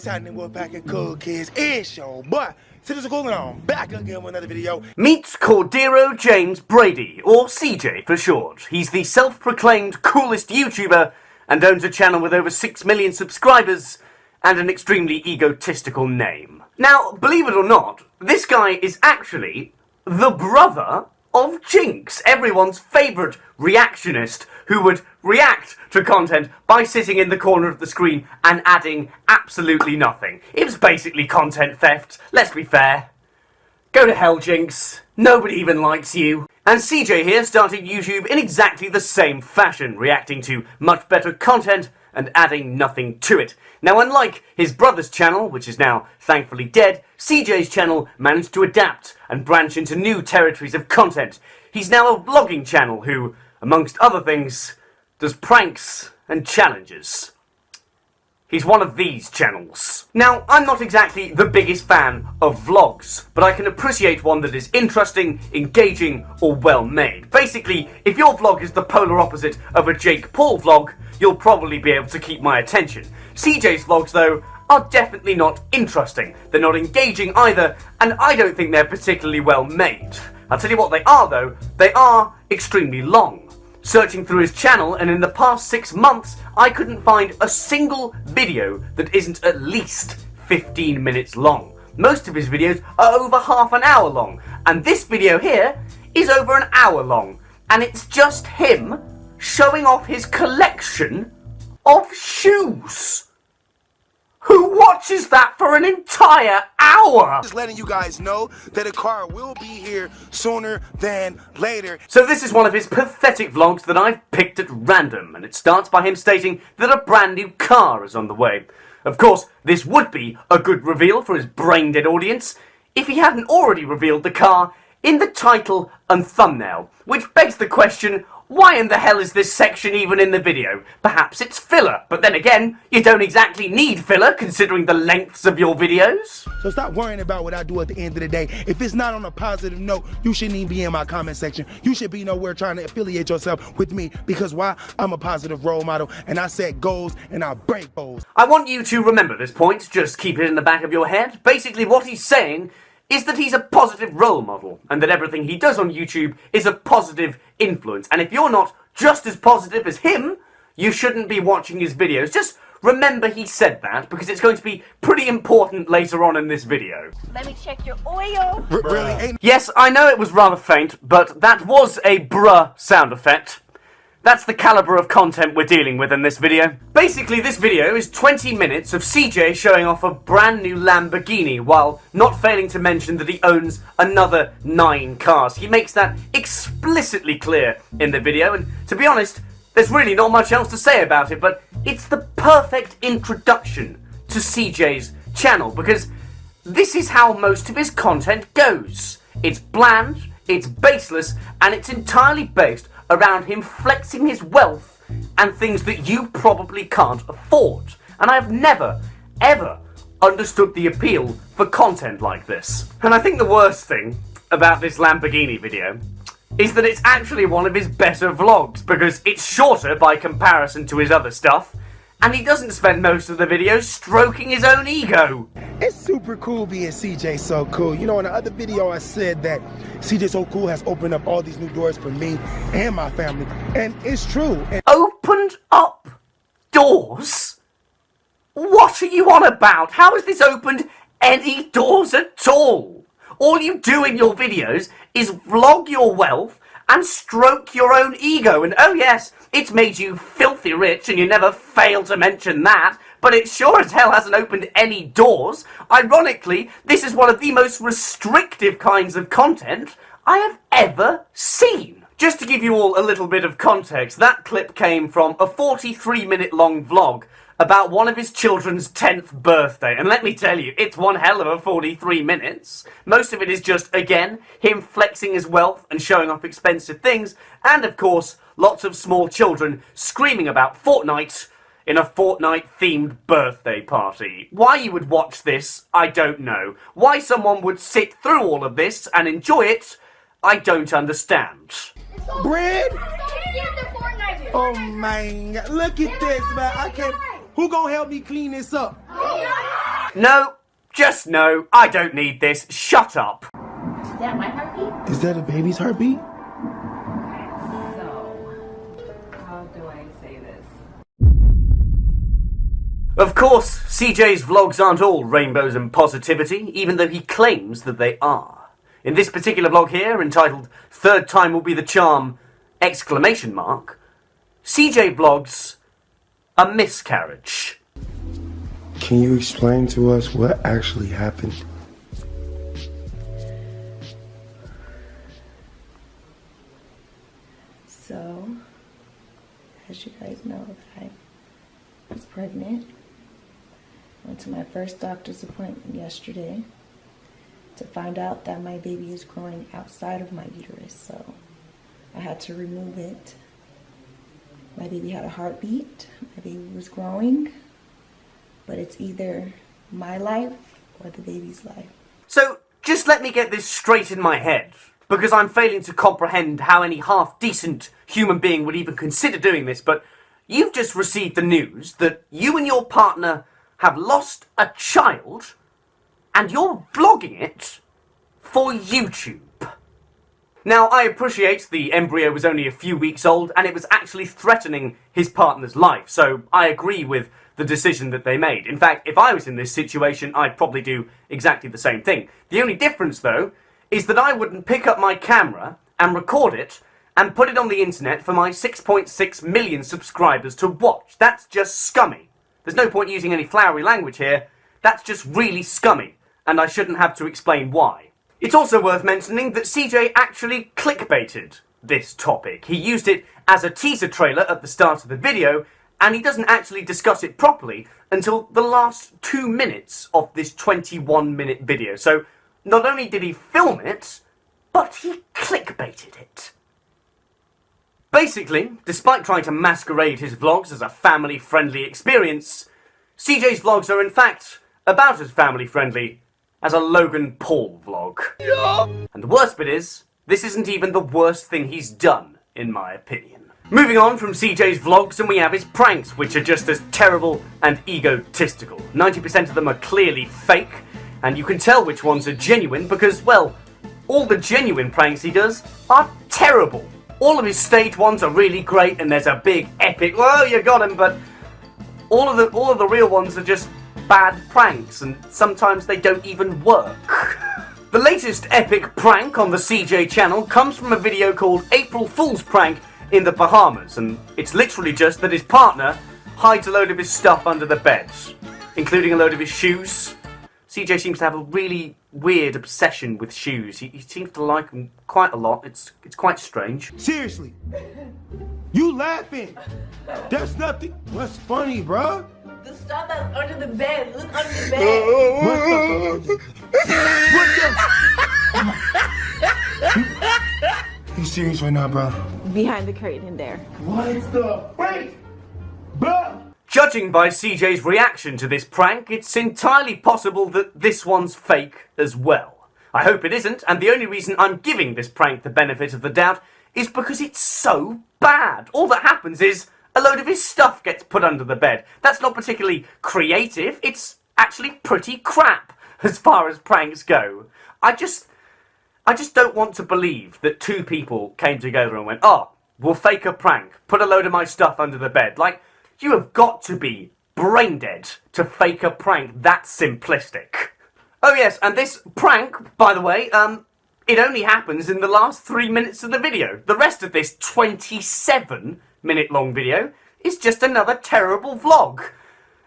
What's happening, Moocake and cool kids? It's your boy. Citizen Cool, and I'm back again with another video. Meet Cordero James Brady, or CJ for short. He's the self-proclaimed coolest YouTuber and owns a channel with over 6 million subscribers and an extremely egotistical name. Now, believe it or not, this guy is actually the brother of Jinx, everyone's favourite reactionist who would react to content by sitting in the corner of the screen and adding absolutely nothing. It was basically content theft, let's be fair. Go to hell, Jinx. Nobody even likes you. And CJ here started YouTube in exactly the same fashion, reacting to much better content and adding nothing to it. Now, unlike his brother's channel, which is now thankfully dead, CJ's channel managed to adapt and branch into new territories of content. He's now a vlogging channel who, amongst other things, does pranks and challenges. He's one of these channels. Now, I'm not exactly the biggest fan of vlogs, but I can appreciate one that is interesting, engaging, or well made. Basically, if your vlog is the polar opposite of a Jake Paul vlog, you'll probably be able to keep my attention. CJ's vlogs, though, are definitely not interesting. They're not engaging either, and I don't think they're particularly well made. I'll tell you what they are, though. They are extremely long. Searching through his channel, and in the past 6 months, I couldn't find a single video that isn't at least 15 minutes long. Most of his videos are over half an hour long, and this video here is over an hour long, and it's just him showing off his collection of shoes. Who watches that for an entire hour? Just letting you guys know that a car will be here sooner than later. So this is one of his pathetic vlogs that I've picked at random, and it starts by him stating that a brand new car is on the way. Of course, this would be a good reveal for his brain-dead audience if he hadn't already revealed the car in the title and thumbnail, which begs the question, why in the hell is this section even in the video? Perhaps it's filler, but then again, you don't exactly need filler considering the lengths of your videos. So stop worrying about what I do at the end of the day. If it's not on a positive note, you shouldn't even be in my comment section. You should be nowhere trying to affiliate yourself with me, because why? I'm a positive role model, and I set goals and I break goals. I want you to remember this point, just keep it in the back of your head. Basically what he's saying is that he's a positive role model, and that everything he does on YouTube is a positive influence. And if you're not just as positive as him, you shouldn't be watching his videos. Just remember he said that, because it's going to be pretty important later on in this video. Let me check your oil. Really? Yes, I know it was rather faint, but that was a bruh sound effect. That's the caliber of content we're dealing with in this video. Basically, this video is 20 minutes of CJ showing off a brand new Lamborghini while not failing to mention that he owns another 9 cars. He makes that explicitly clear in the video, and to be honest, there's really not much else to say about it, but it's the perfect introduction to CJ's channel, because this is how most of his content goes. It's bland, it's baseless, and it's entirely based around him flexing his wealth and things that you probably can't afford. And I've never, ever understood the appeal for content like this. And I think the worst thing about this Lamborghini video is that it's actually one of his better vlogs, because it's shorter by comparison to his other stuff, and he doesn't spend most of the video stroking his own ego. It's super cool being CJ So Cool. You know, in the other video I said that CJ So Cool has opened up all these new doors for me and my family. And it's true. And Opened up doors? What are you on about? How has this opened any doors at all? All you do in your videos is vlog your wealth and stroke your own ego. And oh yes, it's made you filthy rich, and you never fail to mention that, but it sure as hell hasn't opened any doors. Ironically, this is one of the most restrictive kinds of content I have ever seen. Just to give you all a little bit of context, that clip came from a 43-minute long vlog about one of his children's 10th birthday, and let me tell you, it's one hell of a 43 minutes. Most of it is just, again, him flexing his wealth and showing off expensive things, and of course, lots of small children screaming about Fortnite in a Fortnite-themed birthday party. Why you would watch this, I don't know. Why someone would sit through all of this and enjoy it, I don't understand. bread? Oh man, look at this, man. I can't. Who gonna help me clean this up? No, just no, I don't need this. Shut up. Is that my heartbeat? Is that a baby's heartbeat? So, how do I say this? Of course, CJ's vlogs aren't all rainbows and positivity, even though he claims that they are. In this particular vlog here, entitled "Third Time Will Be the Charm!" CJ vlogs a miscarriage. Can you explain to us what actually happened? So, as you guys know, I was pregnant. Went to my first doctor's appointment yesterday to find out that my baby is growing outside of my uterus, so I had to remove it. My baby had a heartbeat, my baby was growing, but it's either my life or the baby's life. So, just let me get this straight in my head, because I'm failing to comprehend how any half-decent human being would even consider doing this, but you've just received the news that you and your partner have lost a child, and you're vlogging it for YouTube. Now, I appreciate the embryo was only a few weeks old, and it was actually threatening his partner's life, so I agree with the decision that they made. In fact, if I was in this situation, I'd probably do exactly the same thing. The only difference, though, is that I wouldn't pick up my camera and record it and put it on the internet for my 6.6 million subscribers to watch. That's just scummy. There's no point using any flowery language here. That's just really scummy, and I shouldn't have to explain why. It's also worth mentioning that CJ actually clickbaited this topic. He used it as a teaser trailer at the start of the video, and he doesn't actually discuss it properly until the last 2 minutes of this 21-minute video. So, not only did he film it, but he clickbaited it. Basically, despite trying to masquerade his vlogs as a family-friendly experience, CJ's vlogs are in fact about as family-friendly as a Logan Paul vlog. Yeah. And the worst bit is, this isn't even the worst thing he's done, in my opinion. Moving on from CJ's vlogs, and we have his pranks, which are just as terrible and egotistical. 90% of them are clearly fake, and you can tell which ones are genuine because, well, all the genuine pranks he does are terrible. All of his stage ones are really great, and there's a big epic, "Whoa, you got him," but all of the real ones are just bad pranks, and sometimes they don't even work. The latest epic prank on the CJ channel comes from a video called April Fool's Prank in the Bahamas, and it's literally just that his partner hides a load of his stuff under the bed, including a load of his shoes. CJ seems to have a really weird obsession with shoes. He seems to like them quite a lot. It's quite strange. Seriously, you laughing? There's nothing. What's funny, bruh? The stuff that's under the bed. Look under the bed. You serious right now, bro? Behind the curtain in there. What the wait, bruh? Judging by CJ's reaction to this prank, it's entirely possible that this one's fake as well. I hope it isn't, and the only reason I'm giving this prank the benefit of the doubt is because it's so bad. All that happens is a load of his stuff gets put under the bed. That's not particularly creative, it's actually pretty crap as far as pranks go. I just don't want to believe that two people came together and went, "Oh, we'll fake a prank, put a load of my stuff under the bed." Like, you have got to be brain dead to fake a prank that simplistic. Oh yes, and this prank, by the way, it only happens in the last 3 minutes of the video. The rest of this 27-minute long video is just another terrible vlog.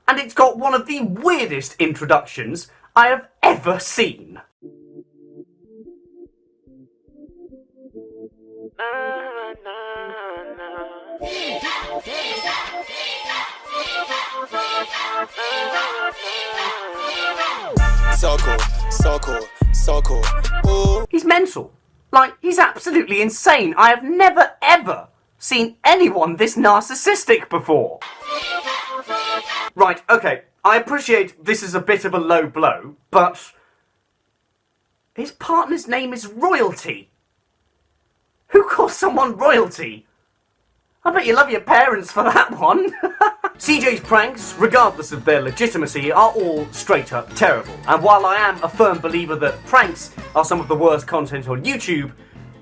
And it's got one of the weirdest introductions I have ever seen. So cool, so cool, so cool. Ooh. He's mental. Like, he's absolutely insane. I have never, ever seen anyone this narcissistic before. Right, okay, I appreciate this is a bit of a low blow, but his partner's name is Royalty. Who calls someone royalty? I bet you love your parents for that one. CJ's pranks, regardless of their legitimacy, are all straight up terrible. And while I am a firm believer that pranks are some of the worst content on YouTube,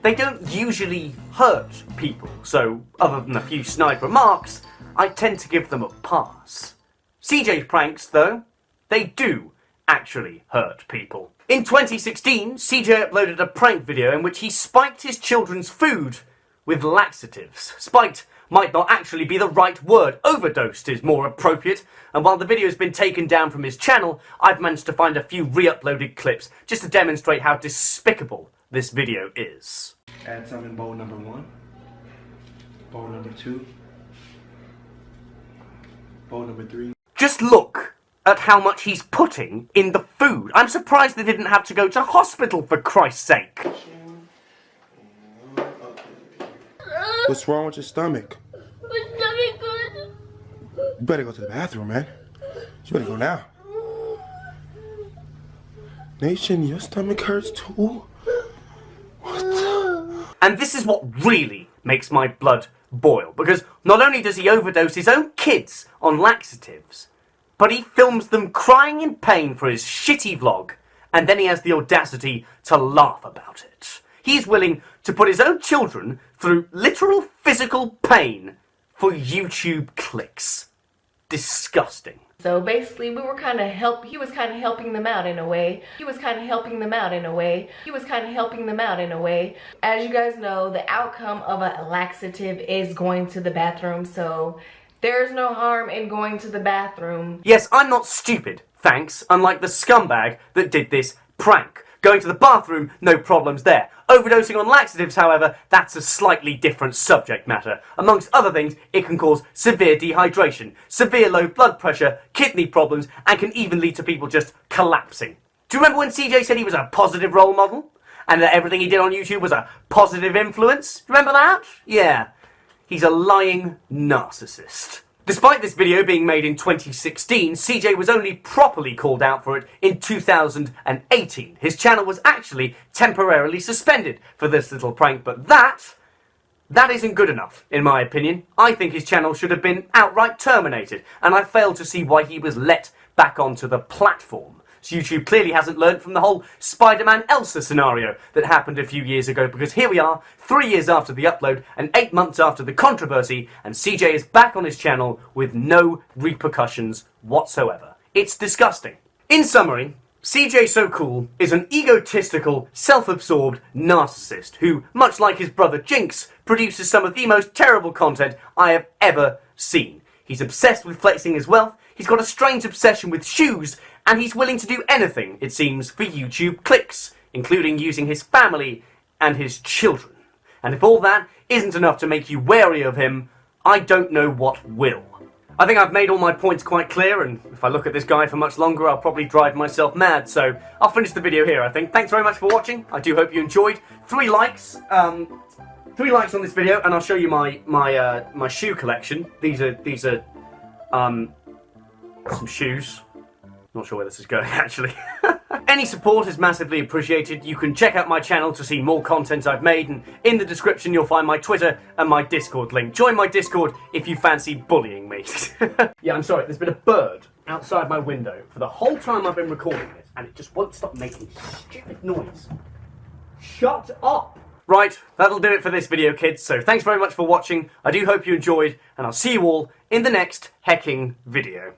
they don't usually hurt people. So, other than a few snide remarks, I tend to give them a pass. CJ's pranks, though, they do actually hurt people. In 2016, CJ uploaded a prank video in which he spiked his children's food with laxatives. Spiked might not actually be the right word. Overdosed is more appropriate. And while the video has been taken down from his channel, I've managed to find a few re-uploaded clips just to demonstrate how despicable this video is. Add some in bowl number 1, bowl number 2, bowl number 3. Just look at how much he's putting in the food. I'm surprised they didn't have to go to hospital, for Christ's sake. What's wrong with your stomach? My stomach hurts. You better go to the bathroom, man. You better go now. Nation, your stomach hurts too? And this is what really makes my blood boil, because not only does he overdose his own kids on laxatives, but he films them crying in pain for his shitty vlog, and then he has the audacity to laugh about it. He's willing to put his own children through literal physical pain for YouTube clicks. Disgusting. So basically, he was kind of helping them out in a way. As you guys know, the outcome of a laxative is going to the bathroom, so there's no harm in going to the bathroom. Yes, I'm not stupid, thanks, unlike the scumbag that did this prank. Going to the bathroom, no problems there. Overdosing on laxatives, however, that's a slightly different subject matter. Amongst other things, it can cause severe dehydration, severe low blood pressure, kidney problems, and can even lead to people just collapsing. Do you remember when CJ said he was a positive role model? And that everything he did on YouTube was a positive influence? Remember that? Yeah. He's a lying narcissist. Despite this video being made in 2016, CJ was only properly called out for it in 2018. His channel was actually temporarily suspended for this little prank, but that isn't good enough, in my opinion. I think his channel should have been outright terminated, and I fail to see why he was let back onto the platform. So YouTube clearly hasn't learned from the whole Spider-Man Elsa scenario that happened a few years ago, because here we are, 3 years after the upload and 8 months after the controversy, and CJ is back on his channel with no repercussions whatsoever. It's disgusting. In summary, CJ So Cool is an egotistical, self-absorbed narcissist who, much like his brother Jinx, produces some of the most terrible content I have ever seen. He's obsessed with flexing his wealth, he's got a strange obsession with shoes, and he's willing to do anything, it seems, for YouTube clicks, including using his family and his children. And if all that isn't enough to make you wary of him, I don't know what will. I think I've made all my points quite clear, and if I look at this guy for much longer, I'll probably drive myself mad, so I'll finish the video here, I think. Thanks very much for watching. I do hope you enjoyed. 3 likes. 3 likes on this video, and I'll show you my shoe collection. These are some shoes. Not sure where this is going, actually. Any support is massively appreciated. You can check out my channel to see more content I've made, and in the description you'll find my Twitter and my Discord link. Join my Discord if you fancy bullying me. Yeah, I'm sorry, there's been a bird outside my window for the whole time I've been recording this, and it just won't stop making stupid noise. Shut up! Right, that'll do it for this video, kids, so thanks very much for watching. I do hope you enjoyed, and I'll see you all in the next hecking video.